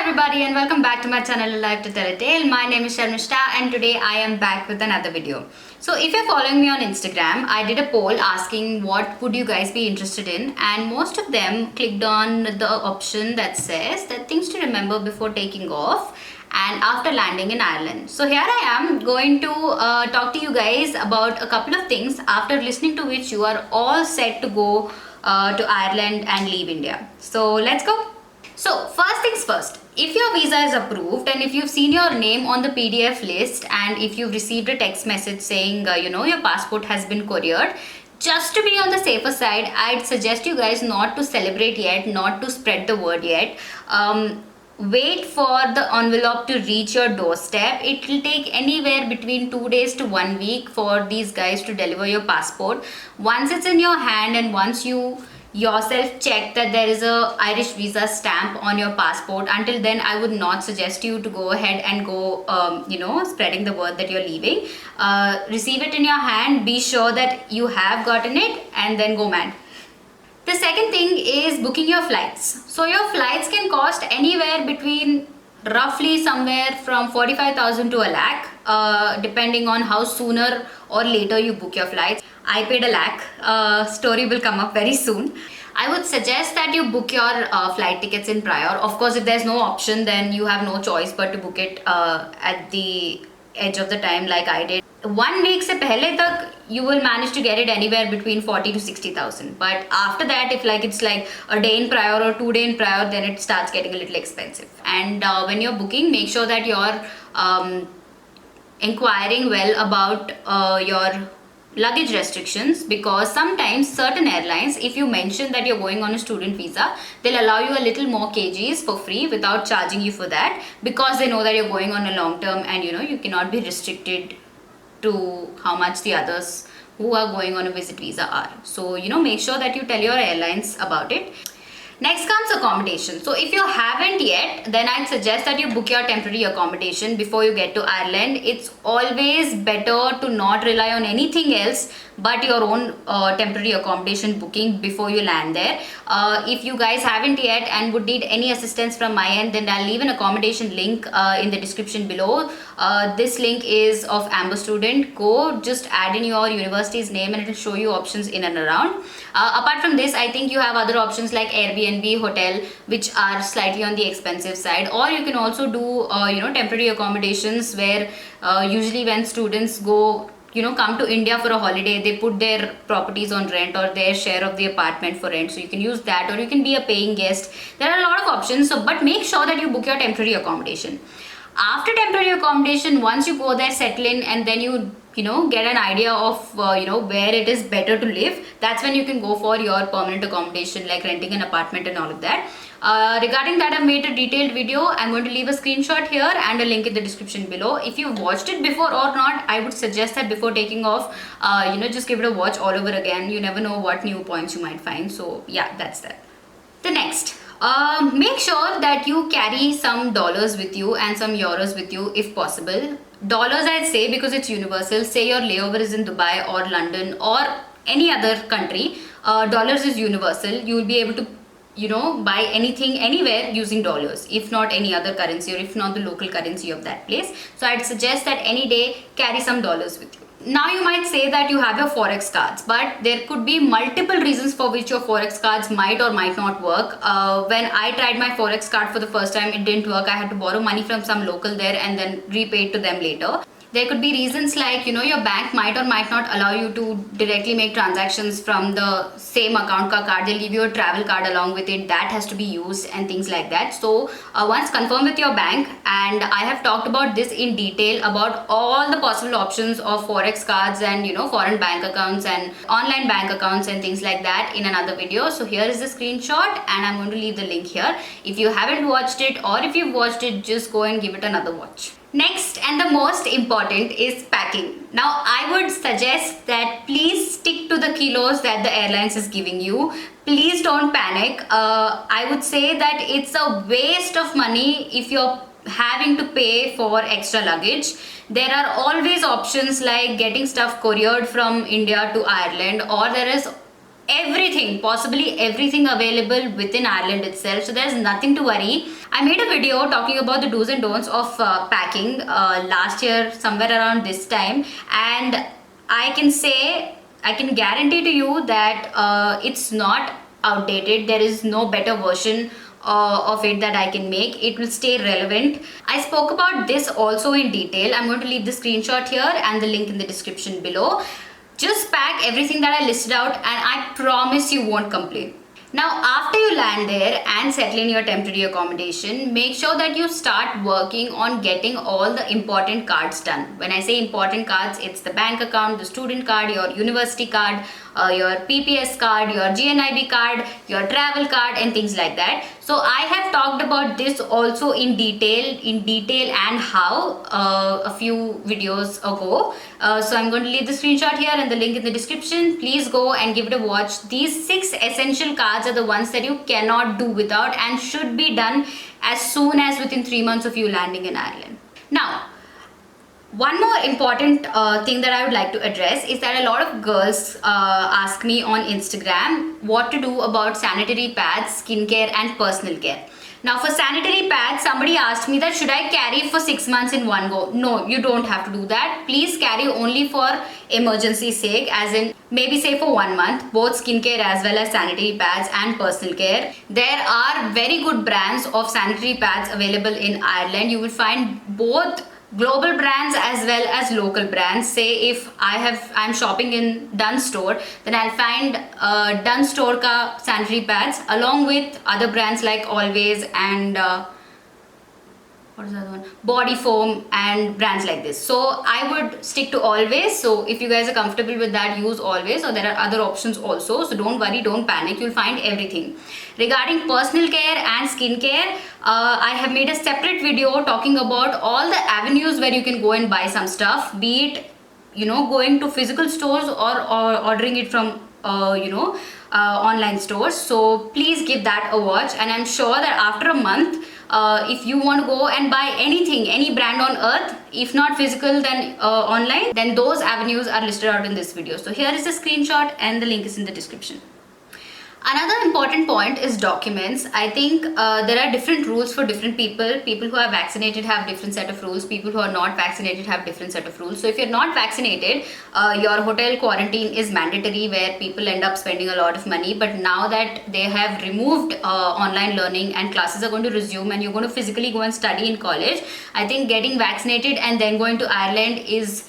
everybody and welcome back to my channel Alive to Tell a Tale. My name is Sharmishta and today I am back with another video. So if you're following me on Instagram, I did a poll asking what would you guys be interested in, and most of them clicked on the option that says that things to remember before taking off and after landing in Ireland. So here I am going to talk to you guys about a couple of things after listening to which you are all set to go to Ireland and leave India. So let's go. So first things first, if your visa is approved and if you've seen your name on the PDF list and if you've received a text message saying, your passport has been couriered, just to be on the safer side, I'd suggest you guys not to celebrate yet, not to spread the word yet. Wait for the envelope to reach your doorstep. It will take anywhere between 2 days to 1 week for these guys to deliver your passport. Once it's in your hand and once you yourself check that there is a Irish visa stamp on your passport, until then I would not suggest you to go ahead and go spreading the word that you're leaving. Receive it in your hand, be sure that you have gotten it, and then go mad. The second thing is booking your flights. So your flights can cost anywhere between roughly somewhere from 45,000 to a lakh, depending on how sooner or later you book your flights. I paid a lakh. Story will come up very soon. I would suggest that you book your flight tickets in prior. Of course, if there's no option, then you have no choice but to book it at the edge of the time like I did. 1 week se pehle tak you will manage to get it anywhere between 40 to 60,000. But after that, if it's like a day in prior or 2 day in prior, then it starts getting a little expensive. And when you're booking, make sure that you're inquiring well about your luggage restrictions, because sometimes certain airlines, if you mention that you're going on a student visa, they'll allow you a little more kgs for free without charging you for that, because they know that you're going on a long term and you cannot be restricted to how much the others who are going on a visit visa are. So make sure that you tell your airlines about it. Next comes accommodation. So if you haven't yet, then I'd suggest that you book your temporary accommodation before you get to Ireland. It's always better to not rely on anything else but your own temporary accommodation booking before you land there. If you guys haven't yet and would need any assistance from my end, then I'll leave an accommodation link in the description below. This link is of Amber Student. Go just add in your university's name and it will show you options in and around. Apart from this, I think you have other options like Airbnb, hotel, which are slightly on the expensive side, or you can also do temporary accommodations where usually when students go come to India for a holiday, they put their properties on rent or their share of the apartment for rent. So you can use that, or you can be a paying guest. There are a lot of options. So, but make sure that you book your temporary accommodation. After temporary accommodation, once you go there, settle in, and then you get an idea of where it is better to live, that's when you can go for your permanent accommodation, like renting an apartment and all of that. Regarding that, I've made a detailed video. I'm going to leave a screenshot here and a link in the description below. If you've watched it before or not, I would suggest that before taking off, just give it a watch all over again. You never know what new points you might find. So yeah, that's that. The next, make sure that you carry some dollars with you and some euros with you if possible. Dollars, I'd say, because it's universal. Say your layover is in Dubai or London or any other country, dollars is universal. You will be able to buy anything anywhere using dollars, if not any other currency, or if not the local currency of that place. So I'd suggest that any day carry some dollars with you. Now you might say that you have your forex cards, but there could be multiple reasons for which your forex cards might or might not work. When I tried my forex card for the first time, it didn't work. I had to borrow money from some local there and then repay it to them later. There could be reasons like, your bank might or might not allow you to directly make transactions from the same account ka card. They'll give you a travel card along with it. That has to be used and things like that. So once confirm with your bank, and I have talked about this in detail about all the possible options of forex cards and, foreign bank accounts and online bank accounts and things like that in another video. So here is the screenshot and I'm going to leave the link here. If you haven't watched it, or if you've watched it, just go and give it another watch. Next and the most important is packing. Now I would suggest that please stick to the kilos that the airlines is giving you. Please don't panic. I would say that it's a waste of money if you're having to pay for extra luggage. There are always options like getting stuff couriered from India to Ireland, or there is everything, possibly everything available within Ireland itself. So there's nothing to worry. I made a video talking about the do's and don'ts of packing last year, somewhere around this time, and I can guarantee to you that it's not outdated. There is no better version of it that I can make. It will stay relevant. I spoke about this also in detail. I'm going to leave the screenshot here and the link in the description below. Just pack everything that I listed out and I promise you won't complain. Now, after you land there and settle in your temporary accommodation, make sure that you start working on getting all the important cards done. When I say important cards, it's the bank account, the student card, your university card, your PPS card, your GNIB card, your travel card, and things like that. So I have talked about this also in detail and how a few videos ago. So I'm going to leave the screenshot here and the link in the description. Please go and give it a watch. These 6 essential cards are the ones that you cannot do without and should be done as soon as within 3 months of you landing in Ireland. Now, one more important thing that I would like to address is that a lot of girls ask me on Instagram what to do about sanitary pads, skincare and personal care. Now for sanitary pads, somebody asked me that should I carry for 6 months in one go? No, you don't have to do that. Please carry only for emergency sake, as in maybe say for 1 month, both skincare as well as sanitary pads and personal care. There are very good brands of sanitary pads available in Ireland. You will find both global brands as well as local brands. Say if I'm shopping in Dunn store, then I'll find Dunn store ka sanitary pads along with other brands like Always and what is the other one? Body Foam and brands like this. So I would stick to Always. So if you guys are comfortable with that, use Always. Or there are other options also. So don't worry, don't panic. You'll find everything. Regarding personal care and skincare, I have made a separate video talking about all the avenues where you can go and buy some stuff. Be it, going to physical stores or ordering it from, online stores. So please give that a watch. And I'm sure that after a month, if you want to go and buy anything, any brand on earth, if not physical then online, then those avenues are listed out in this video. So here is the screenshot and the link is in the description. Another important point is documents. I think there are different rules for different people. People who are vaccinated have different set of rules. People who are not vaccinated have different set of rules. So if you're not vaccinated, your hotel quarantine is mandatory, where people end up spending a lot of money. But now that they have removed online learning and classes are going to resume and you're going to physically go and study in college, I think getting vaccinated and then going to Ireland is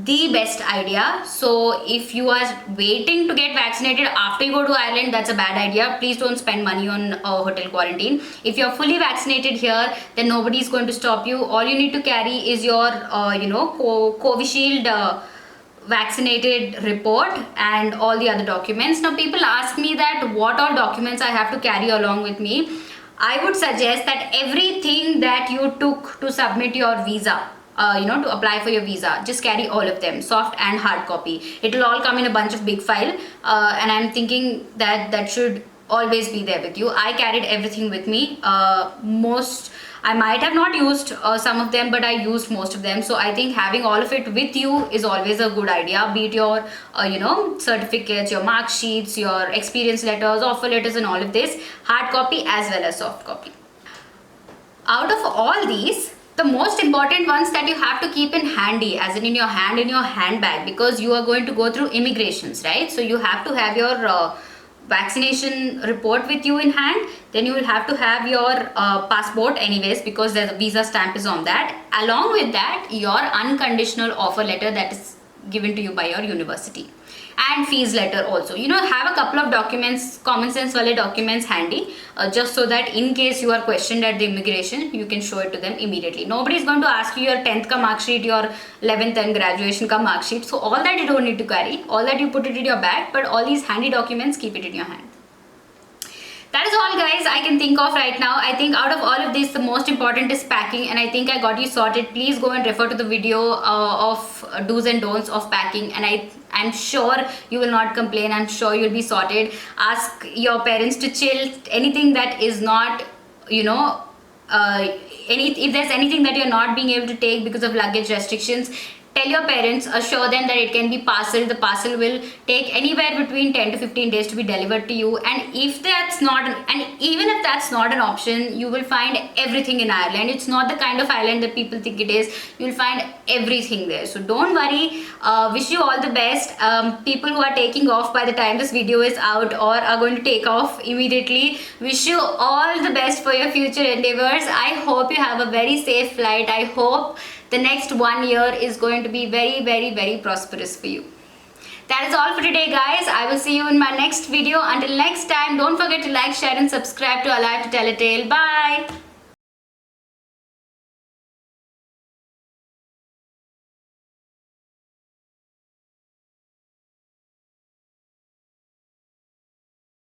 the best idea. So if you are waiting to get vaccinated after you go to Ireland, that's a bad idea. Please don't spend money on hotel quarantine. If you're fully vaccinated here, then nobody is going to stop you. All you need to carry is your Covishield vaccinated report and all the other documents. Now people ask me that what all documents I have to carry along with me. I would suggest that everything that you took to submit your visa, to apply for your visa, just carry all of them, soft and hard copy. It will all come in a bunch of big file, and I'm thinking that should always be there with you. I carried everything with me. I might have not used some of them, but I used most of them. So I think having all of it with you is always a good idea. Be it your certificates, your mark sheets, your experience letters, offer letters, and all of this, hard copy as well as soft copy. Out of all these, the most important ones that you have to keep in handy, as in your handbag, because you are going to go through immigrations, right? So you have to have your vaccination report with you in hand. Then you will have to have your passport anyways, because the visa stamp is on that. Along with that, your unconditional offer letter that is given to you by your university, and fees letter also. Have a couple of documents, common sense wale documents handy, just so that in case you are questioned at the immigration, you can show it to them immediately. Nobody is going to ask you your 10th ka mark sheet, your 11th and graduation ka mark sheet. So all that you don't need to carry, all that you put it in your bag, but all these handy documents, keep it in your hand. That is all, guys, I can think of right now. I think out of all of this, the most important is packing, and I think I got you sorted. Please go and refer to the video of do's and don'ts of packing, and I'm sure you will not complain. I'm sure you'll be sorted. Ask your parents to chill. Anything that is not, if there's anything that you're not being able to take because of luggage restrictions, tell your parents, assure them that it can be parceled. The parcel will take anywhere between 10 to 15 days to be delivered to you. And if that's not, and even if that's not an option, you will find everything in Ireland. It's not the kind of island that people think it is. You'll find everything there. So don't worry. Wish you all the best. People who are taking off by the time this video is out or are going to take off immediately, wish you all the best for your future endeavors. I hope you have a very safe flight. I hope the next 1 year is going to be very, very, very prosperous for you. That is all for today, guys. I will see you in my next video. Until next time, don't forget to like, share and subscribe to Alive to Tell a Tale. Bye.